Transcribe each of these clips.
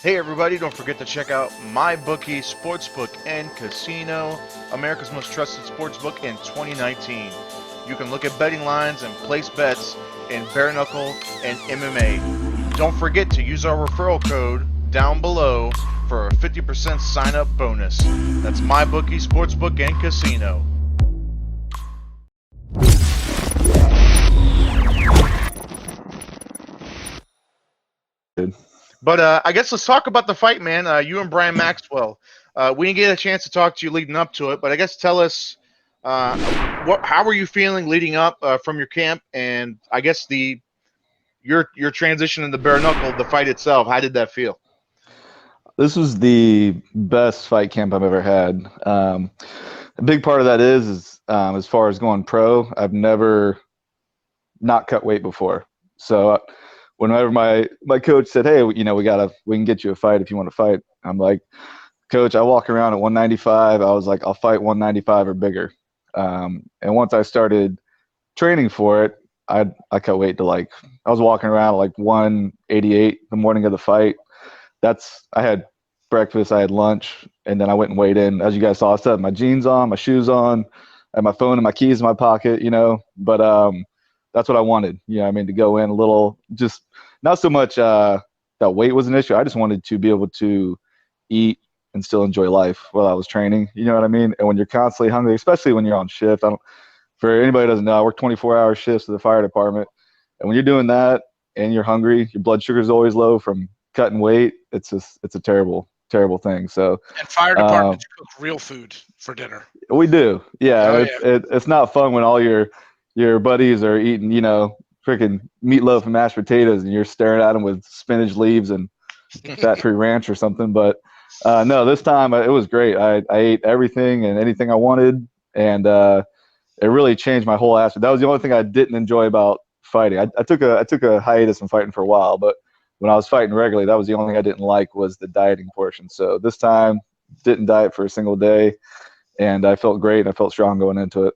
Hey everybody, don't forget to check out my bookie sportsbook and casino, America's most trusted sportsbook in 2019. You can look at betting lines and place bets in bare knuckle and MMA. Don't forget to use our referral code down below for a 50% sign up bonus. That's my bookie sportsbook and casino. Dude. But I guess let's talk about the fight, man. You and Brian Maxwell. We didn't get a chance to talk to you leading up to it, but I guess tell us how were you feeling leading up from your camp, and I guess your transition in the bare knuckle, the fight itself. How did that feel? This was the best fight camp I've ever had. A big part of that is as far as going pro, I've never not cut weight before. So whenever my coach said, "Hey, we can get you a fight if you want to fight," I'm like, "Coach, I walk around at 195." I was like, "I'll fight 195 or bigger." And once I started training for it, I cut weight to like I was walking around at like 188 the morning of the fight. I had breakfast, I had lunch, and then I went and weighed in. As you guys saw, I still had my jeans on, my shoes on, I had my phone and my keys in my pocket. But that's what I wanted. I mean, to go in a little, just not so much that weight was an issue. I just wanted to be able to eat and still enjoy life while I was training. You know what I mean? And when you're constantly hungry, especially when you're on shift, I don't. For anybody who doesn't know, I work 24-hour shifts at the fire department, and when you're doing that and you're hungry, your blood sugar is always low from cutting weight. It's a terrible thing. So And fire uh, departments cook real food for dinner. we do, yeah. Oh And yeah. it's not fun when all your buddies are eating, freaking meatloaf and mashed potatoes, and you're staring at them with spinach leaves and fat-free ranch or something. But no, this time it was great. I ate everything and anything I wanted, and it really changed my whole aspect. That was the only thing I didn't enjoy about fighting. I took a hiatus from fighting for a while, but when I was fighting regularly, that was the only thing I didn't like was the dieting portion. So this time, didn't diet for a single day, and I felt great and I felt strong going into it.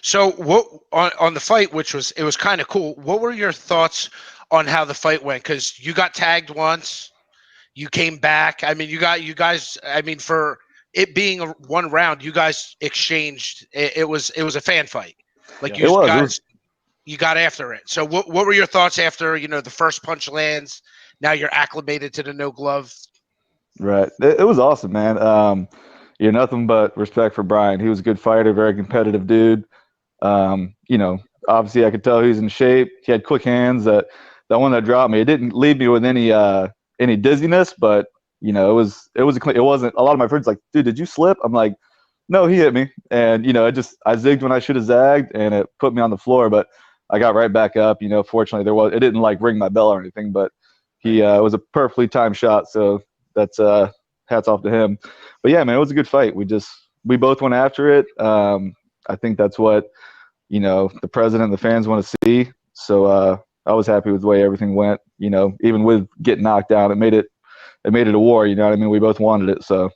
So what on the fight, which was it was kind of cool. What were your thoughts on how the fight went? Because you got tagged once, you came back. I mean, you guys. I mean, for it being one round, you guys exchanged. It was a fan fight. Like Yeah. you It was. It was guys, you got after it. So what were your thoughts after the first punch lands? Now you're acclimated to the no glove. right. It was awesome, man. Nothing but respect for Brian. He was a good fighter, very competitive dude. Obviously I could tell he was in shape. He had quick hands. That one that dropped me, it didn't leave me with any dizziness, but it wasn't. A lot of my friends like, dude, did you slip? I'm like, no, he hit me, and I zigged when I should have zagged, and it put me on the floor, but I got right back up. Fortunately it didn't like ring my bell or anything, but he it was a perfectly timed shot, so that's hats off to him. But yeah, man, it was a good fight. We both went after it. I think that's what the president and the fans want to see. So I was happy with the way everything went. Even with getting knocked down, it made it a war. You know what I mean? We both wanted it. So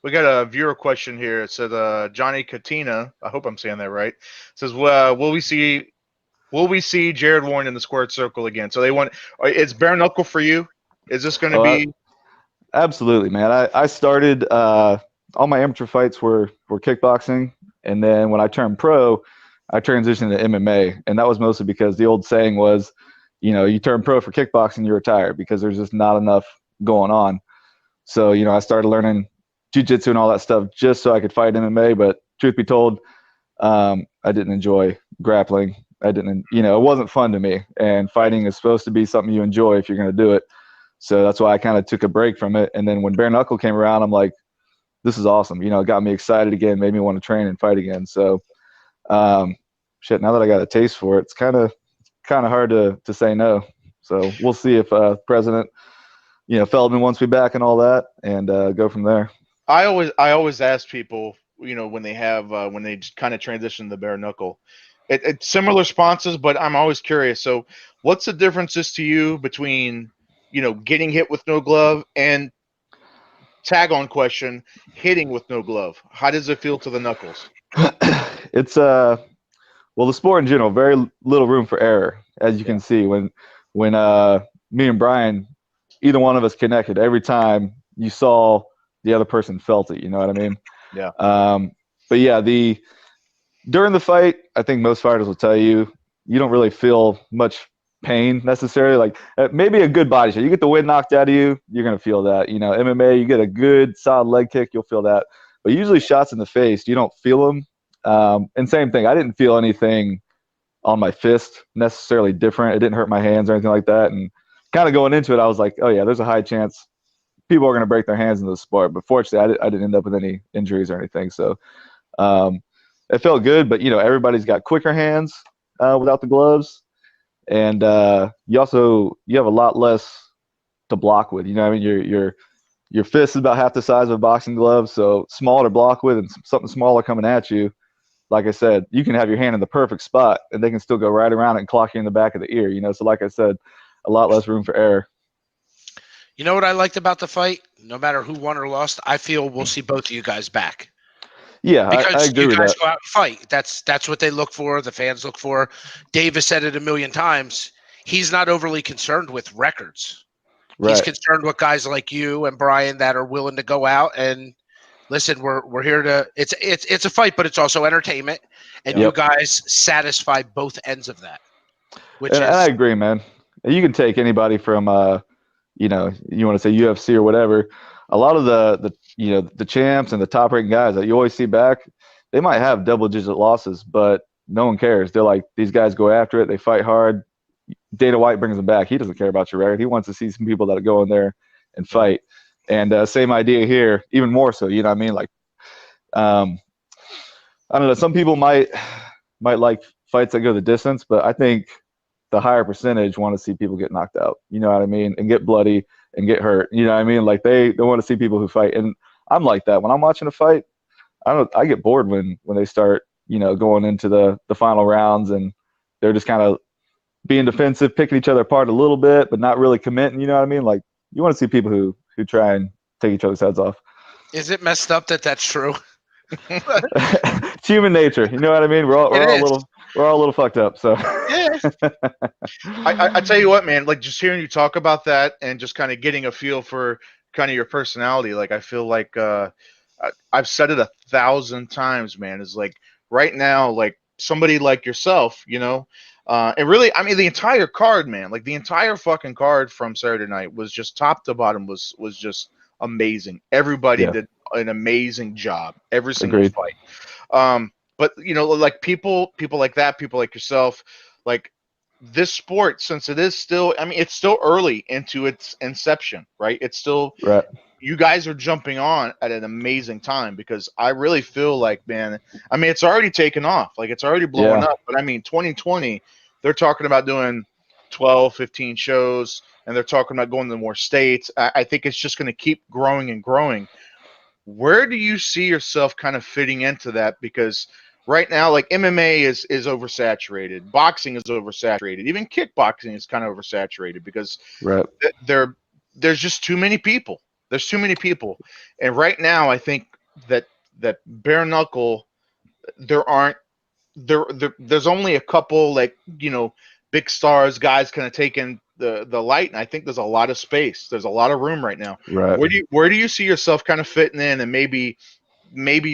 We got a viewer question here. It said Johnny Katina. I hope I'm saying that right. Says, well, will we see Jared Warren in the squared circle again? So they want. It's bare knuckle for you. Is this going to oh, be? absolutely, man. I started all my amateur fights were kickboxing, and then when I turned pro, I transitioned to MMA, and that was mostly because the old saying was, you turn pro for kickboxing, you retire because there's just not enough going on. So I started learning jujitsu and all that stuff just so I could fight MMA. But truth be told, I didn't enjoy grappling. I didn't, it wasn't fun to me. And Right. fighting is supposed to be something you enjoy if you're going to do it. So that's why I kind of took a break from it. And then when bare knuckle came around, I'm like, this is awesome. It got me excited again, made me want to train and fight again. So, um, shit. Now that I got a taste for it, it's kind of hard to say no. So we'll see if President, Feldman wants me back and all that, and go from there. I always ask people, when they have when they kind of transition to the bare knuckle, it's similar responses, but I'm always curious. So, what's the differences to you between getting hit with no glove and tag on question hitting with no glove? How does it feel to the knuckles? It's well, the sport in general, very little room for error, as you Yeah. can see when me and Brian either one of us connected. Every time you saw the other person felt it. You know what I mean? Yeah. But yeah, during the fight, I think most fighters will tell you you don't really feel much pain necessarily. Like maybe a good body shot. You get the wind knocked out of you, you're gonna feel that. You know, MMA, you get a good solid leg kick, you'll feel that. But usually shots in the face, you don't feel them. And same thing, I didn't feel anything on my fist necessarily different. It didn't hurt my hands or anything like that. And kind of going into it, I was like, oh yeah, there's a high chance people are going to break their hands in the sport. But fortunately, I didn't end up with any injuries or anything. So it felt good. But, you know, everybody's got quicker hands without the gloves. And you have a lot less to block with. You know what I mean? Your fist is about half the size of a boxing glove. So small to block with and something smaller coming at you. Like I said, you can have your hand in the perfect spot and they can still go right around it and clock you in the back of the ear, you know? So like I said, a lot less room for error. You know what I liked about the fight? No matter who won or lost, I feel we'll see both of you guys back. Yeah, I Because agree you with guys that. go out and fight. That's what they look for, the fans look for. Dave has said it a million times. He's not overly concerned with records. He's Right. concerned with guys like you and Brian that are willing to go out and listen, we're here to it's a fight, but it's also entertainment. And you Yep. guys satisfy both ends of that, which And I is agree, man. You can take anybody from you know, you want to say UFC or whatever. A lot of the you know, the champs and the top ranking guys that you always see back, they might have double digit losses, but no one cares. They're like, these guys go after it, they fight hard. Dana White brings them back. He doesn't care about your record. He wants to see some people that go in there and fight. And same idea here, even more so. You know what I mean? Like, um, I don't know. Some people might like fights that go the distance, but I think the higher percentage want to see people get knocked out. You know what I mean? And get bloody and get hurt. You know what I mean? Like they want to see people who fight. And I'm like that. When I'm watching a fight, I get bored when they start, you know, going into the final rounds and they're just kind of being defensive, picking each other apart a little bit, but not really committing. You know what I mean? Like you want to see people who try and take each other's heads off. is it messed up that that's true? It's human nature. You know what I mean? We're all It is. a little fucked up. So Yeah. I tell you what, man, like just hearing you talk about that and just kind of getting a feel for kind of your personality, like I feel like I've said it 1,000 times, man, is like right now, like somebody like yourself, you know, and really, I mean, the entire card, man, like the entire fucking card from Saturday night was just top to bottom was just amazing. Everybody yeah, did an amazing job, every single agreed. fight. But you know, like people like that, people like yourself, like this sport, since it is still, I mean, it's still early into its inception, right? It's still, Right. you guys are jumping on at an amazing time because I really feel like, man, I mean, it's already taken off, like it's already blowing Yeah. up. But I mean, 2020, they're talking about doing 12, 15 shows, and they're talking about going to more states. I think it's just going to keep growing and growing. Where do you see yourself kind of fitting into that? Because right now, like MMA is oversaturated, boxing is oversaturated, even kickboxing is kind of oversaturated because Right. there's just too many people. There's too many people, and right now, I think that bare knuckle, there aren't there's only a couple, like, you know, big stars, guys kind of taking the light, and I think there's a lot of space. There's a lot of room right now. Right. Where do you see yourself kind of fitting in, and maybe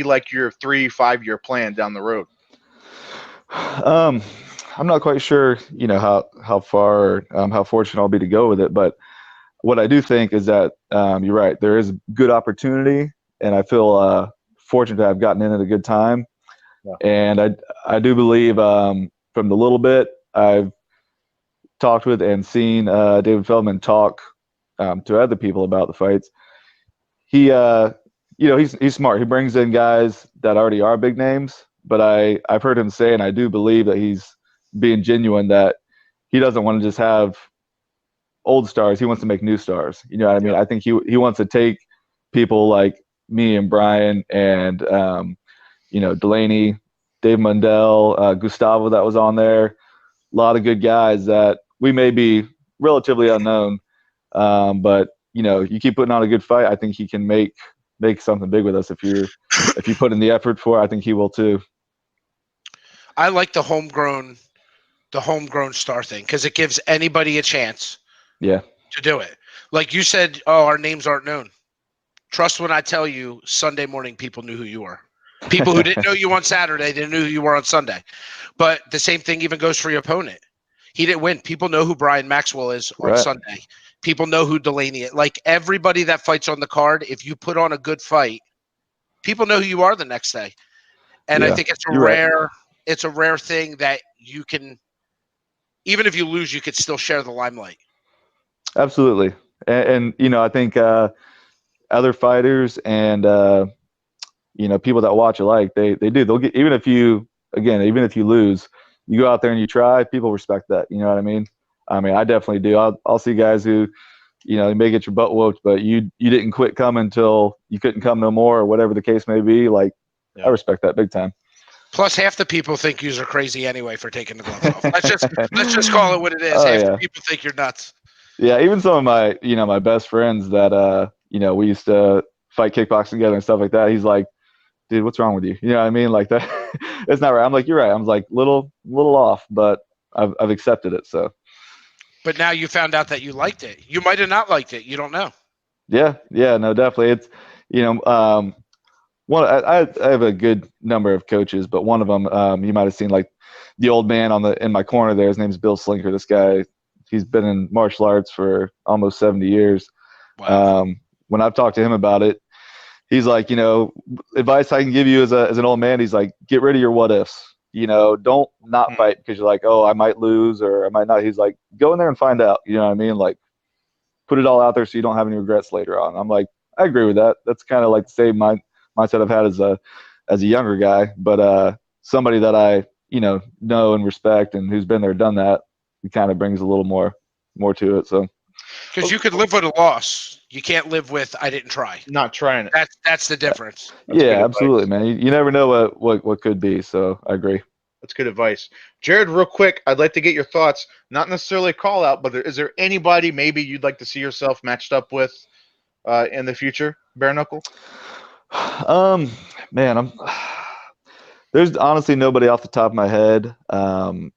like your 3-5 year plan down the road? Um, I'm not quite sure, you know, how far how fortunate I'll be to go with it, but what I do think is that you're right. There is good opportunity, and I feel fortunate to have gotten in at a good time. Yeah. And I do believe from the little bit I've talked with and seen David Feldman talk to other people about the fights, he you know, he's smart. He brings in guys that already are big names, but I've heard him say, and I do believe that he's being genuine, that he doesn't want to just have old stars. He wants to make new stars. You know what I mean? Yeah. I think he wants to take people like me and Brian and you know, Delaney, Dave Mundell, Gustavo that was on there. A lot of good guys that we may be relatively unknown, but you know, you keep putting on a good fight. I think he can make something big with us if you put in the effort for it. I think he will too. I like the homegrown star thing because it gives anybody a chance Yeah. to do it. Like you said, oh, our names aren't known. Trust when I tell you, Sunday morning people knew who you were. People who didn't know you on Saturday, they knew who you were on Sunday. But the same thing even goes for your opponent. He didn't win. People know who Brian Maxwell is on Right. Sunday. People know who Delaney is. Like everybody that fights on the card, if you put on a good fight, people know who you are the next day. And I Yeah, think you're right. it's a rare thing that you can, even if you lose, you could still share the limelight. Absolutely. And you know, I think other fighters and you know, people that watch alike, they do. They'll get, even if you lose, you go out there and you try, people respect that. You know what I mean? I mean, I definitely do. I'll see guys who, you know, you may get your butt whooped, but you didn't quit coming until you couldn't come no more, or whatever the case may be. Like, Yeah. I respect that big time. Plus, half the people think you are crazy anyway for taking the gloves off. Let's just call it what it is. Oh, Half yeah. the people think you're nuts. Yeah, even some of my, you know, my best friends that you know, we used to fight kickboxing together and stuff like that. He's like, dude, what's wrong with you? You know what I mean? Like that, it's not right. I'm like, you're right. I'm like, little off, but I've accepted it. So But now you found out that you liked it. You might have not liked it. You don't know. yeah, no, definitely. It's, you know, I have a good number of coaches, but one of them, you might have seen, like the old man in my corner there. His name's Bill Slinker. This guy, he's been in martial arts for almost 70 years. Wow. When I've talked to him about it, he's like, you know, advice I can give you as an old man, he's like, get rid of your what ifs. You know, don't not fight because you're like, oh, I might lose or I might not. He's like, go in there and find out. You know what I mean? Like, put it all out there so you don't have any regrets later on. I'm like, I agree with that. That's kind of like the same mindset I've had as a younger guy, but somebody that I, you know and respect and who's been there, done that, it kind of brings a little more to it. So Because you could live with a loss. You can't live with I didn't try. Not trying it. That's the difference. That's good yeah, advice. absolutely, man. You never know what could be. So I agree. That's good advice. Jared, real quick, I'd like to get your thoughts. Not necessarily a call out, but is there anybody maybe you'd like to see yourself matched up with in the future, bare knuckle? Man, there's honestly nobody off the top of my head. And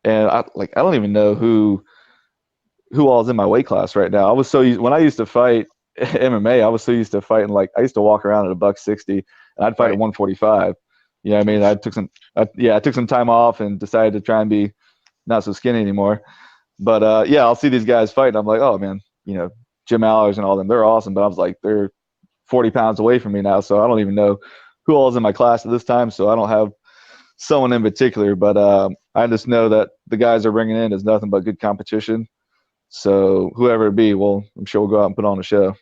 I don't even know who all's in my weight class right now. I was so used, when I used to fight MMA, I was so used to fighting, like I used to walk around at $160 and I'd fight Right. at 145. You know what I mean? I took some time off and decided to try and be not so skinny anymore. But yeah, I'll see these guys fight and I'm like, oh man, you know, Jim Allers and all them, they're awesome. But I was like, they're 40 pounds away from me now, so I don't even know who all is in my class at this time. So I don't have someone in particular, but I just know that the guys they're bringing in is nothing but good competition. So whoever it be, well, I'm sure we'll go out and put on a show.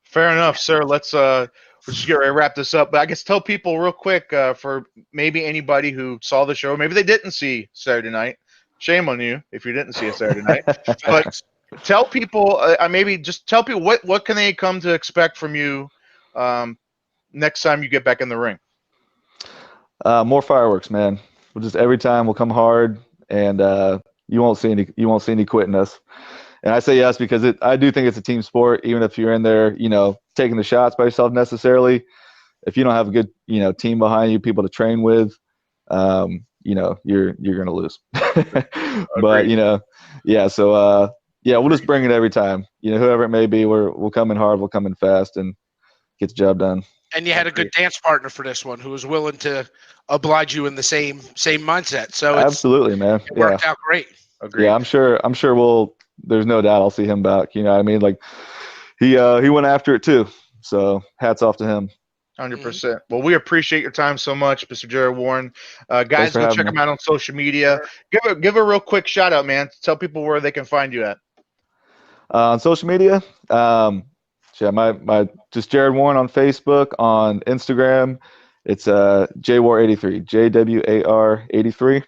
Fair enough, sir. Let's just get ready to wrap this up. But I guess tell people real quick for maybe anybody who saw the show, maybe they didn't see Saturday night. Shame on you if you didn't see it Saturday night. But tell people, maybe just tell people what can they come to expect from you next time you get back in the ring. More fireworks, man. We'll just every time we'll come hard, and you won't see any quitting us. And I say yes because I do think it's a team sport. Even if you're in there, you know, taking the shots by yourself necessarily, if you don't have a good, you know, team behind you, people to train with, you know, you're gonna lose. But you know, yeah. So yeah, we'll just bring it every time. You know, whoever it may be, we'll come in hard, we'll come in fast, and get the job done. And you had a good dance partner for this one who was willing to oblige you in the same mindset. So Absolutely, man. It worked out great. Agreed. Yeah, I'm sure we'll. There's no doubt I'll see him back. You know what I mean? Like he went after it too. So hats off to him. 100%. Well, we appreciate your time so much, Mr. Jared Warren. Guys, go check him out on social media. Give a real quick shout out, man. Tell people where they can find you at. On social media, yeah, my just Jared Warren on Facebook, on Instagram. It's JWAR83, JWAR83.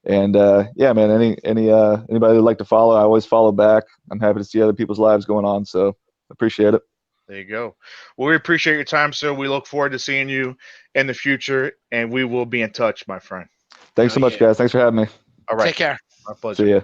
And yeah, man, anybody that'd like to follow, I always follow back. I'm happy to see other people's lives going on, so appreciate it. There you go. Well, we appreciate your time, sir. We look forward to seeing you in the future, and we will be in touch, my friend. Thanks so much, guys. Thanks for having me. All right. Take care. My pleasure. See ya.